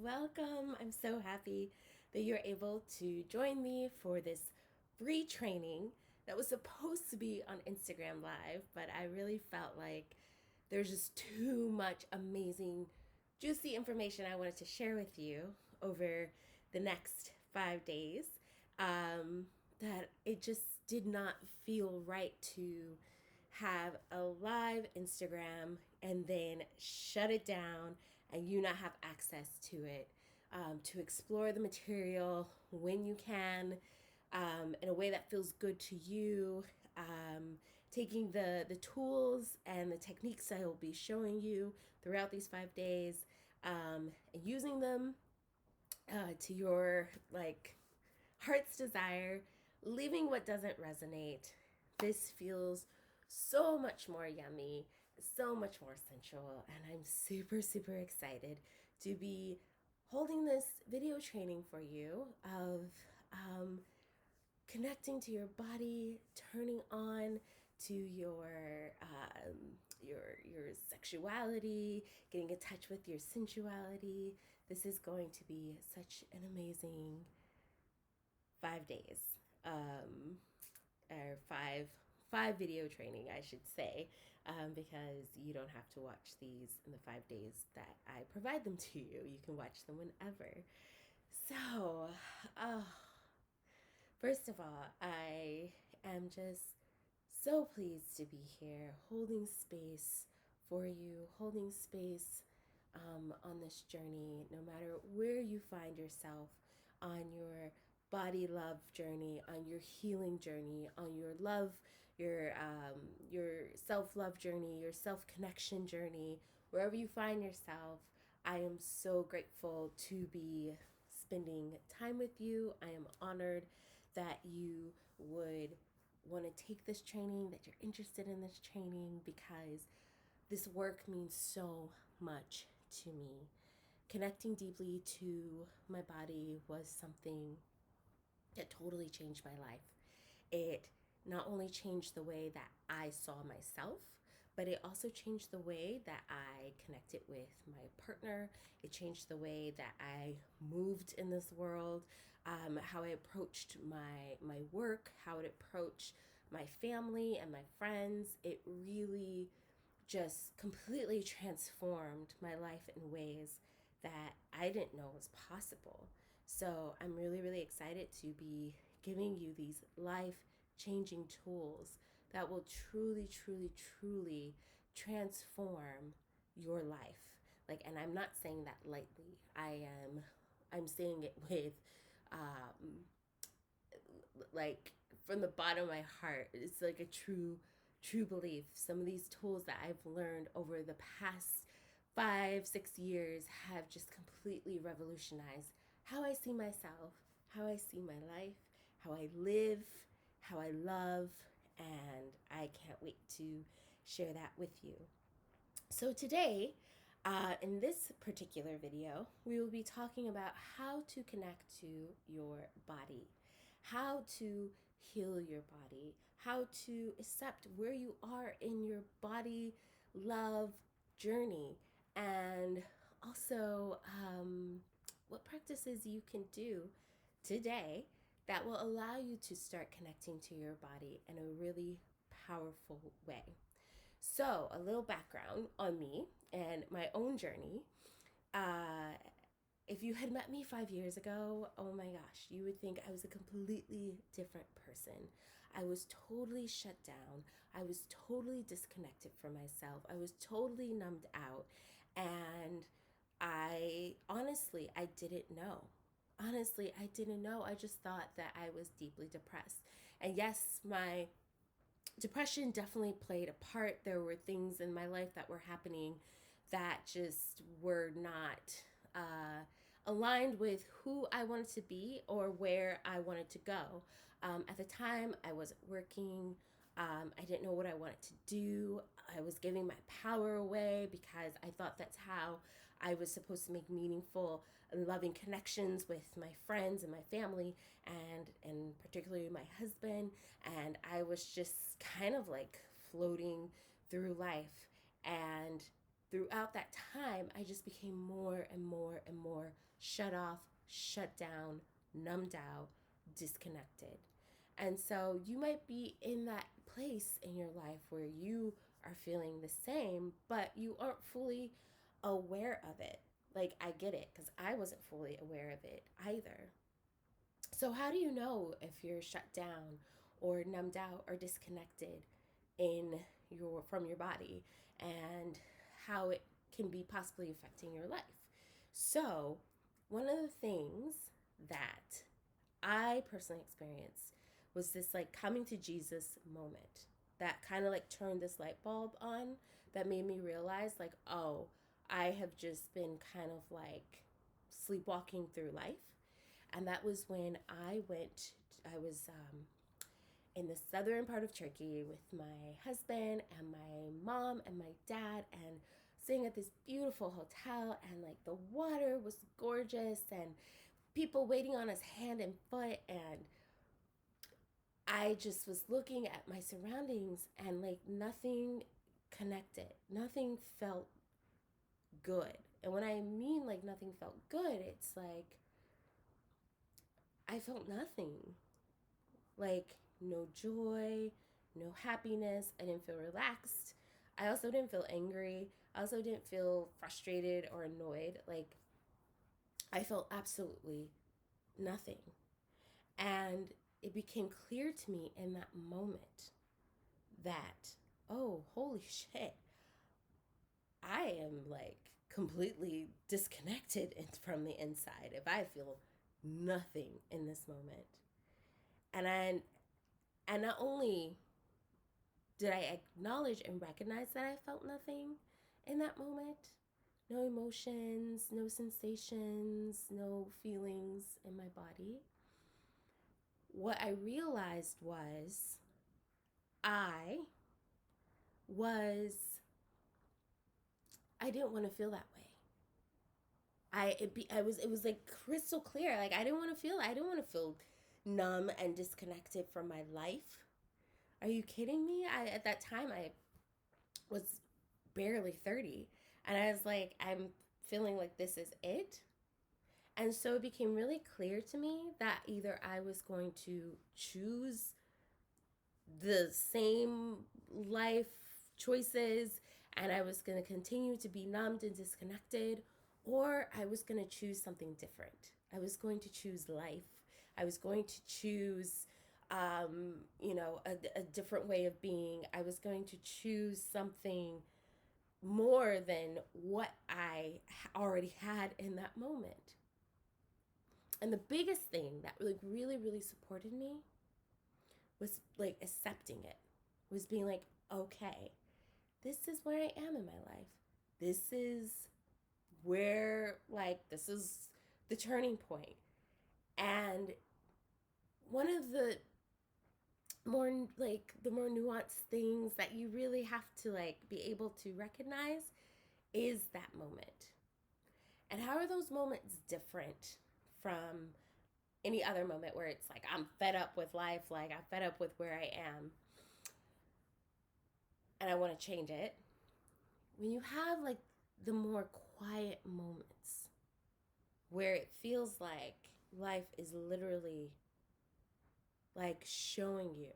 welcome. I'm so happy that you're able to join me for this free training that was supposed to be on Instagram Live, but I really felt like there's just too much amazing, juicy information I wanted to share with you over the next 5 days, that it just did not feel right to have a live Instagram and then shut it down and you not have access to it, to explore the material when you can, in a way that feels good to you, taking the tools and the techniques I will be showing you throughout these 5 days, and using them to your heart's desire, leaving what doesn't resonate. This feels so much more yummy, so much more sensual, and I'm super, super excited to be holding this video training for you of connecting to your body, turning on to your sexuality, getting in touch with your sensuality. This is going to be such an amazing 5 days, or five video training, I should say, because you don't have to watch these in the 5 days that I provide them to you. You can watch them whenever. So, first of all, I am just so pleased to be here, holding space for you, holding space on this journey, no matter where you find yourself on your body love journey, on your healing journey, on your love, your self love journey, your self connection journey, wherever you find yourself. I am so grateful to be spending time with you. I am honored that you would want to take this training, that you're interested in this training, because this work means so much to me. Connecting deeply to my body was something that totally changed my life. It not only changed the way that I saw myself, but it also changed the way that I connected with my partner. It changed the way that I moved in this world, how I approached my work, how it approached my family and my friends. It really just completely transformed my life in ways that I didn't know was possible. So I'm really, really excited to be giving you these life changing tools that will truly, truly, truly transform your life. And I'm not saying that lightly. I'm saying it with, like, from the bottom of my heart. It's like a true belief. Some of these tools that I've learned over the past 5, 6 years have just completely revolutionized how I see myself, how I see my life, how I live, how I love, and I can't wait to share that with you. So today, in this particular video, we will be talking about how to connect to your body, how to heal your body, how to accept where you are in your body love journey, and also what practices you can do today that will allow you to start connecting to your body in a really powerful way. So, a little background on me and my own journey. Uh, if you had met me 5 years ago, oh my gosh, you would think I was a completely different person. I was totally shut down. I was totally disconnected from myself. I was totally numbed out. And I didn't know. Honestly, I didn't know. I just thought that I was deeply depressed. And yes, my depression definitely played a part. There were things in my life that were happening that just were not aligned with who I wanted to be or where I wanted to go. At the time, I wasn't working. I didn't know what I wanted to do. I was giving my power away because I thought that's how I was supposed to make meaningful and loving connections with my friends and my family, and particularly my husband. And I was just kind of like floating through life. And throughout that time, I just became more and more and more shut off, shut down, numbed out, disconnected. And so you might be in that place in your life where you are feeling the same, but you aren't fully aware of it. Like, I get it because I wasn't fully aware of it either. So, how do you know if you're shut down or numbed out or disconnected in from your body, and how it can be possibly affecting your life? So, one of the things that I personally experienced was this like coming to Jesus moment that kind of like turned this light bulb on, that made me realize, like, oh, I have just been kind of like sleepwalking through life. And that was when I was in the southern part of Turkey with my husband and my mom and my dad, and staying at this beautiful hotel, and like the water was gorgeous and people waiting on us hand and foot. And I just was looking at my surroundings, and like nothing connected, nothing felt good. And when I mean like nothing felt good, it's like I felt nothing. Like no joy, no happiness. I didn't feel relaxed. I also didn't feel angry. I also didn't feel frustrated or annoyed. Like I felt absolutely nothing. And it became clear to me in that moment that, oh, holy shit, I am like completely disconnected from the inside if I feel nothing in this moment. And I, and not only did I acknowledge and recognize that I felt nothing in that moment, no emotions, no sensations, no feelings in my body, what I realized was I was I didn't want to feel that way. It was like crystal clear. Like I didn't want to feel I didn't want to feel numb and disconnected from my life. Are you kidding me? At that time I was barely 30, and I was like, I'm feeling like this is it. And so it became really clear to me that either I was going to choose the same life choices, and I was going to continue to be numbed and disconnected, or I was going to choose something different. I was going to choose life. I was going to choose, a different way of being. I was going to choose something more than what I already had in that moment. And the biggest thing that like really, really supported me was like accepting it, was being like, okay, this is where I am in my life. This is this is the turning point. And one of the more nuanced things that you really have to like be able to recognize is that moment. And how are those moments different from any other moment where it's like I'm fed up with life, like I'm fed up with where I am and I want to change it? When you have like the more quiet moments where it feels like life is literally like showing you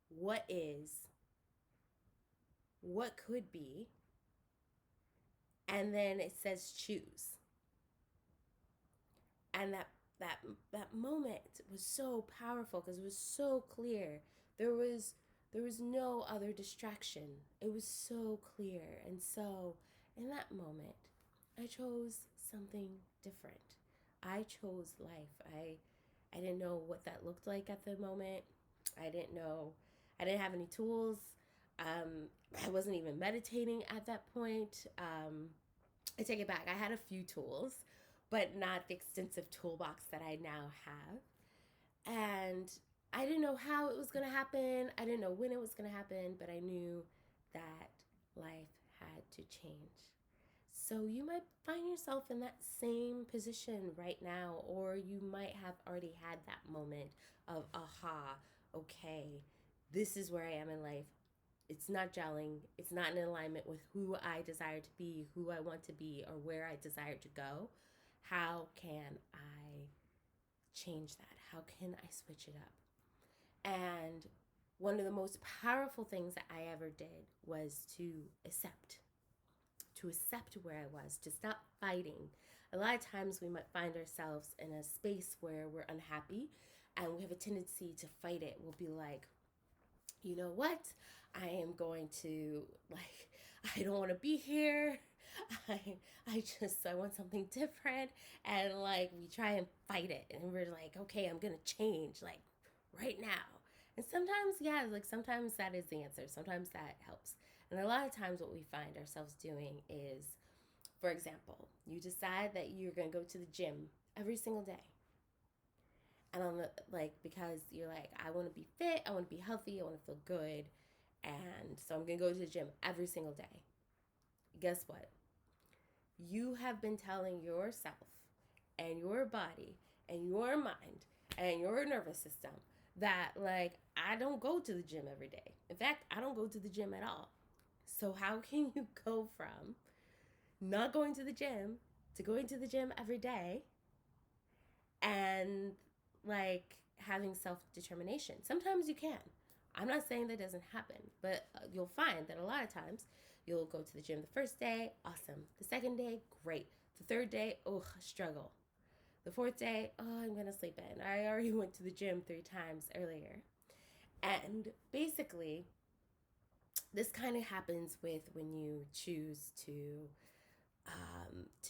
what is, what could be, and then it says choose. And that moment was so powerful because it was so clear. There was no other distraction. It was so clear. And so in that moment, I chose something different. I chose life. I didn't know what that looked like at the moment. I didn't know. I didn't have any tools. I wasn't even meditating at that point. I take it back. I had a few tools, but not the extensive toolbox that I now have. And I didn't know how it was going to happen. I didn't know when it was going to happen, but I knew that life had to change. So you might find yourself in that same position right now, or you might have already had that moment of, aha, okay, this is where I am in life. It's not gelling. It's not in alignment with who I desire to be, who I want to be, or where I desire to go. How can I change that? How can I switch it up? And one of the most powerful things that I ever did was to accept where I was, to stop fighting. A lot of times we might find ourselves in a space where we're unhappy and we have a tendency to fight it. We'll be like, you know what? I am going to, like, I don't want to be here. I I want something different. And like we try and fight it and we're like, okay, I'm gonna change like right now. And sometimes, yeah, like sometimes that is the answer. Sometimes that helps. And a lot of times what we find ourselves doing is, for example, you decide that you're gonna go to the gym every single day. And on the like because you're like, I wanna be fit, I wanna be healthy, I wanna feel good. And so I'm gonna go to the gym every single day. Guess what? You have been telling yourself and your body and your mind and your nervous system that like I don't go to the gym every day. In fact, I don't go to the gym at all. So how can you go from not going to the gym to going to the gym every day and like having self-determination? Sometimes you can. I'm not saying that doesn't happen, but you'll find that a lot of times you'll go to the gym the first day, awesome. The second day, great. The third day, oh, struggle. The fourth day, oh, I'm gonna sleep in. I already went to the gym 3 times earlier. And basically, this kind of happens with when you choose to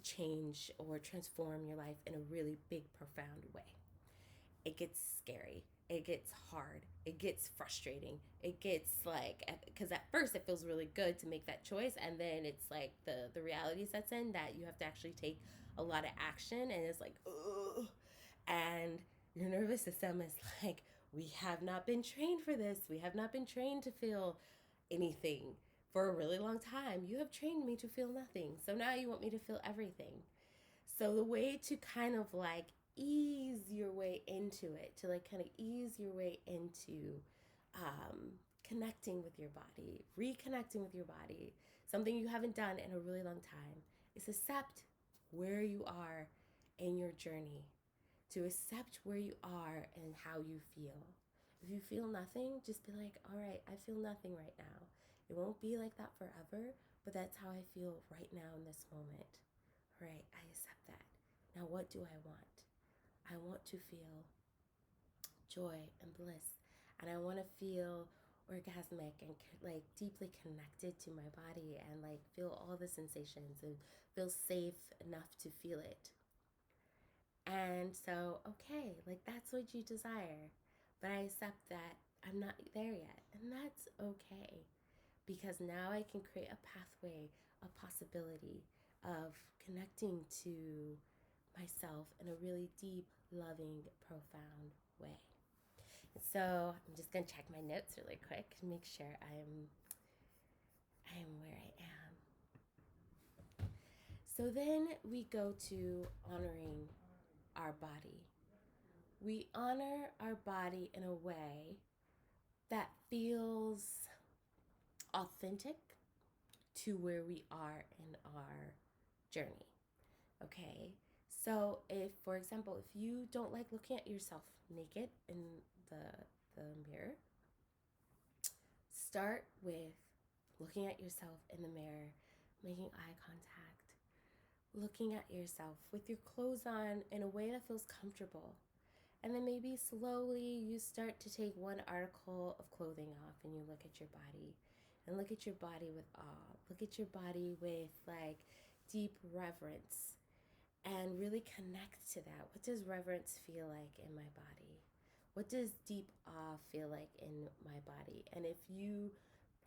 change or transform your life in a really big, profound way. It gets scary. It gets hard. It gets frustrating. It gets like, because at first it feels really good to make that choice, and then it's like the reality sets in that you have to actually take a lot of action, and it's like, ugh. And your nervous system is like, we have not been trained for this. We have not been trained to feel anything for a really long time. You have trained me to feel nothing. So now you want me to feel everything. So the way to kind of like ease your way into it, to like kind of ease your way into connecting with your body, reconnecting with your body, something you haven't done in a really long time, is accept where you are in your journey, to accept where you are and how you feel. If you feel nothing, just be like, all right, I feel nothing right now. It won't be like that forever, but that's how I feel right now in this moment. All right, I accept that. Now, what do I want? I want to feel joy and bliss, and I want to feel orgasmic and like deeply connected to my body and like feel all the sensations and feel safe enough to feel it. And so, okay, like that's what you desire. But I accept that I'm not there yet. And that's okay. Because now I can create a pathway, a possibility of connecting to myself in a really deep, loving, profound way. So I'm just gonna check my notes really quick and make sure I'm where I am. So then we go to honoring our body. We honor our body in a way that feels authentic to where we are in our journey. Okay? So if, for example, if you don't like looking at yourself naked in the mirror, start with looking at yourself in the mirror, making eye contact, looking at yourself with your clothes on in a way that feels comfortable. And then maybe slowly you start to take one article of clothing off and you look at your body and look at your body with awe. Look at your body with like deep reverence and really connect to that. What does reverence feel like in my body? What does deep awe feel like in my body? And if you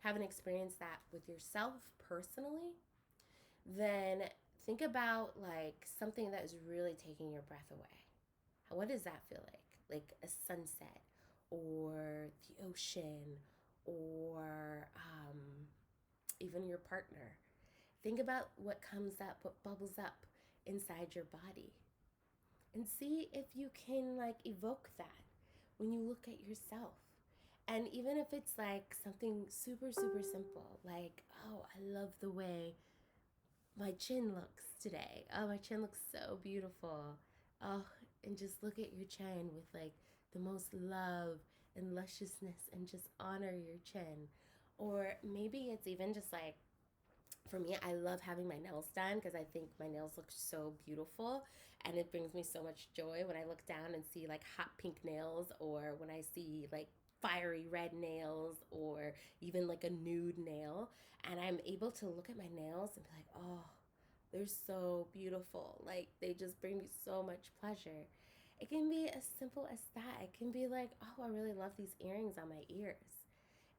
haven't experienced that with yourself personally, then think about like something that is really taking your breath away. What does that feel like? Like a sunset or the ocean or even your partner. Think about what comes up, what bubbles up inside your body. And see if you can like evoke that when you look at yourself. And even if it's like something super, super simple, like, oh, I love the way my chin looks today. Oh, my chin looks so beautiful. Oh, and just look at your chin with like the most love and lusciousness and just honor your chin. Or maybe it's even just like, for me, I love having my nails done because I think my nails look so beautiful, and it brings me so much joy when I look down and see like hot pink nails, or when I see like fiery red nails, or even like a nude nail, and I'm able to look at my nails and be like, oh, they're so beautiful. Like they just bring me so much pleasure. It can be as simple as that. It can be like, oh, I really love these earrings on my ears.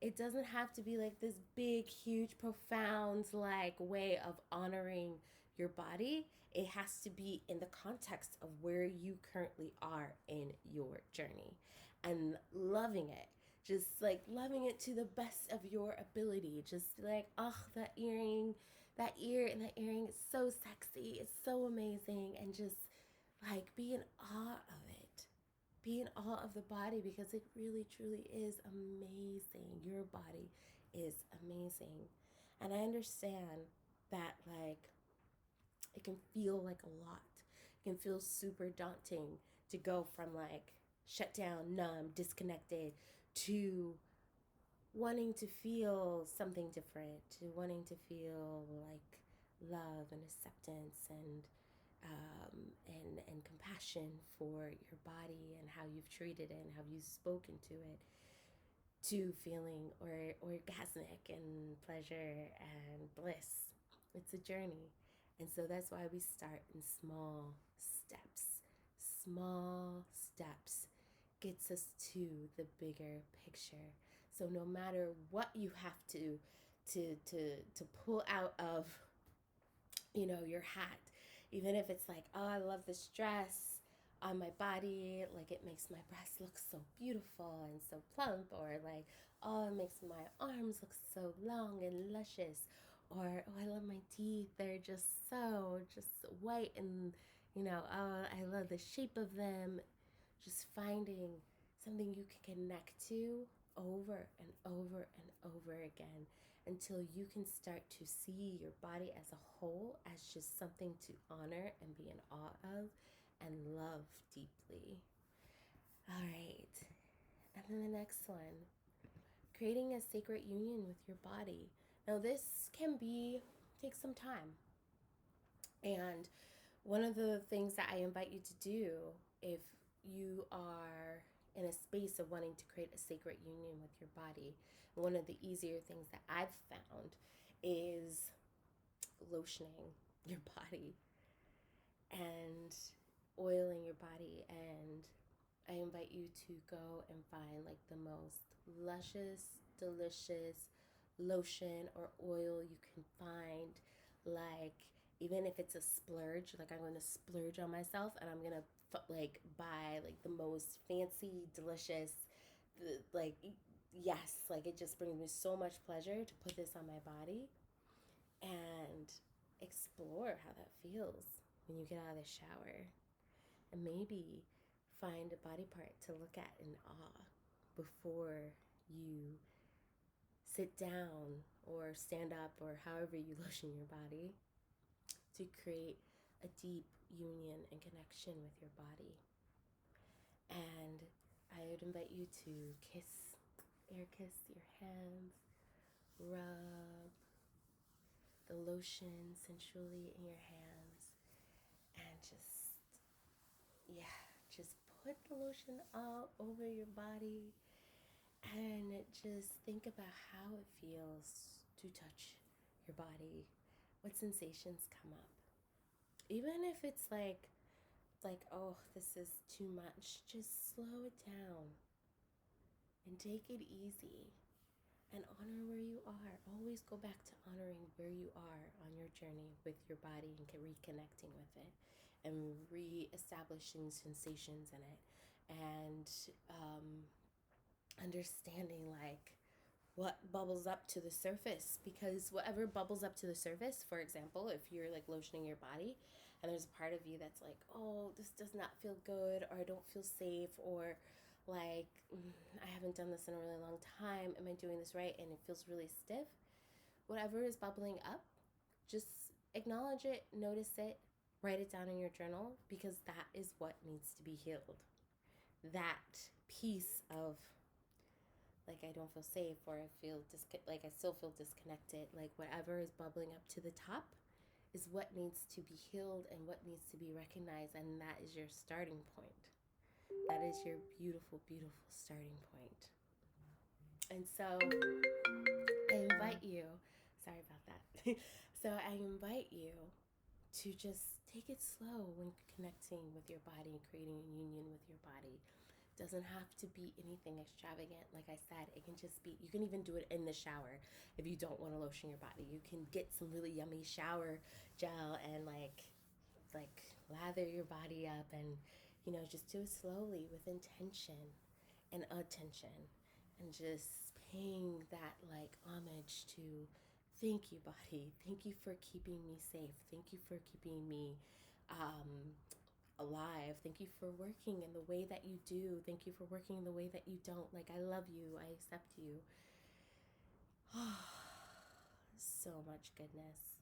It doesn't have to be like this big, huge, profound, like way of honoring your body. It has to be in the context of where you currently are in your journey and loving it. Just like loving it to the best of your ability. Just like, oh, that earring, that ear and that earring is so sexy. It's so amazing. And just like be in awe of it. Be in awe of the body, because it really truly is amazing. Your body is amazing. And I understand that like it can feel like a lot. It can feel super daunting to go from like shut down, numb, disconnected, to wanting to feel something different, to wanting to feel like love and acceptance and compassion for your body and how you've treated it and how you've spoken to it, to feeling or orgasmic and pleasure and bliss. It's a journey. And so that's why we start in small steps. Small steps gets us to the bigger picture. So no matter what you have to pull out of, your hat, even if it's like, oh, I love this dress on my body, like it makes my breasts look so beautiful and so plump, or like, oh, it makes my arms look so long and luscious, or oh, I love my teeth, they're just white, and oh, I love the shape of them. Just finding something you can connect to over and over and over again, until you can start to see your body as a whole as just something to honor and be in awe of and love deeply. All right. And then the next one, creating a sacred union with your body. Now, this take some time. And one of the things that I invite you to do, if you are in a space of wanting to create a sacred union with your body, one of the easier things that I've found is lotioning your body and oiling your body. And I invite you to go and find like the most luscious, delicious lotion or oil you can find. Like, even if it's a splurge, like I'm going to splurge on myself and I'm going to like buy like the most fancy, delicious, like, yes, like it just brings me so much pleasure to put this on my body and explore how that feels when you get out of the shower. And maybe find a body part to look at in awe before you sit down or stand up, or however you lotion your body, to create a deep union and connection with your body. And I would invite you to air kiss your hands, rub the lotion sensually in your hands, and just put the lotion all over your body, and just think about how it feels to touch your body. What sensations come up? Even if it's like, oh, this is too much, just slow it down and take it easy and honor where you are. Always go back to honoring where you are on your journey with your body and reconnecting with it and re-establishing sensations in it, and understanding like what bubbles up to the surface. Because whatever bubbles up to the surface, for example, if you're like lotioning your body and there's a part of you that's like, oh, this does not feel good, or I don't feel safe, or like, I haven't done this in a really long time, am I doing this right, and it feels really stiff, whatever is bubbling up, just acknowledge it, notice it, write it down in your journal, because that is what needs to be healed. That piece of, like, I don't feel safe, or I feel like I still feel disconnected, like whatever is bubbling up to the top is what needs to be healed and what needs to be recognized, and that is your starting point. That is your beautiful, beautiful starting point. And so I invite you, sorry about that. So I invite you to just take it slow when connecting with your body and creating a union with your body. It doesn't have to be anything extravagant. Like I said, it can just be, you can even do it in the shower if you don't want to lotion your body. You can get some really yummy shower gel and like lather your body up, and just do it slowly with intention and attention, and just paying that like homage to, thank you, body, thank you for keeping me safe, thank you for keeping me alive, thank you for working in the way that you do, thank you for working in the way that you don't. Like, I love you, I accept you. So much goodness.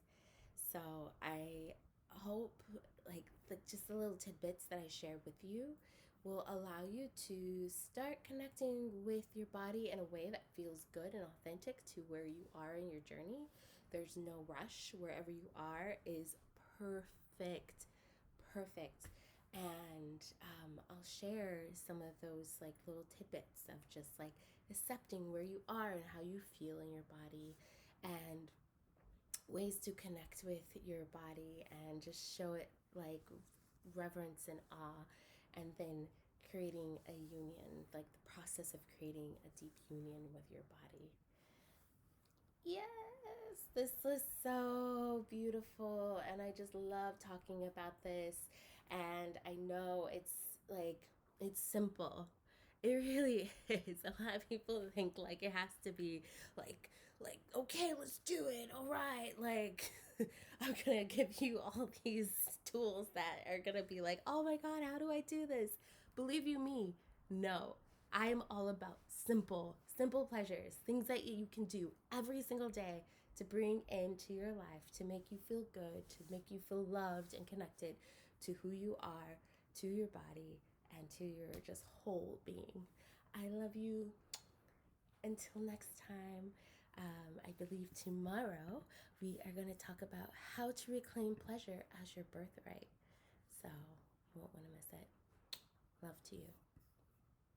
So I hope, like, just the little tidbits that I shared with you will allow you to start connecting with your body in a way that feels good and authentic to where you are in your journey. There's no rush. Wherever you are is perfect. Perfect. And I'll share some of those like little tidbits of just like accepting where you are and how you feel in your body, and ways to connect with your body and just show it like reverence and awe, and then creating a union, like the process of creating a deep union with your body. Yes, this was so beautiful, and I just love talking about this. And I know it's simple. It really is. A lot of people think like it has to be like okay, let's do it. All right, like I'm gonna give you all these tools that are gonna be like, oh my god, how do I do this? Believe you me, no. I'm all about simple pleasures, things that you can do every single day to bring into your life, to make you feel good, to make you feel loved and connected to who you are, to your body, and to your just whole being. I love you. Until next time, I believe tomorrow we are going to talk about how to reclaim pleasure as your birthright. So you won't want to miss it. Love to you.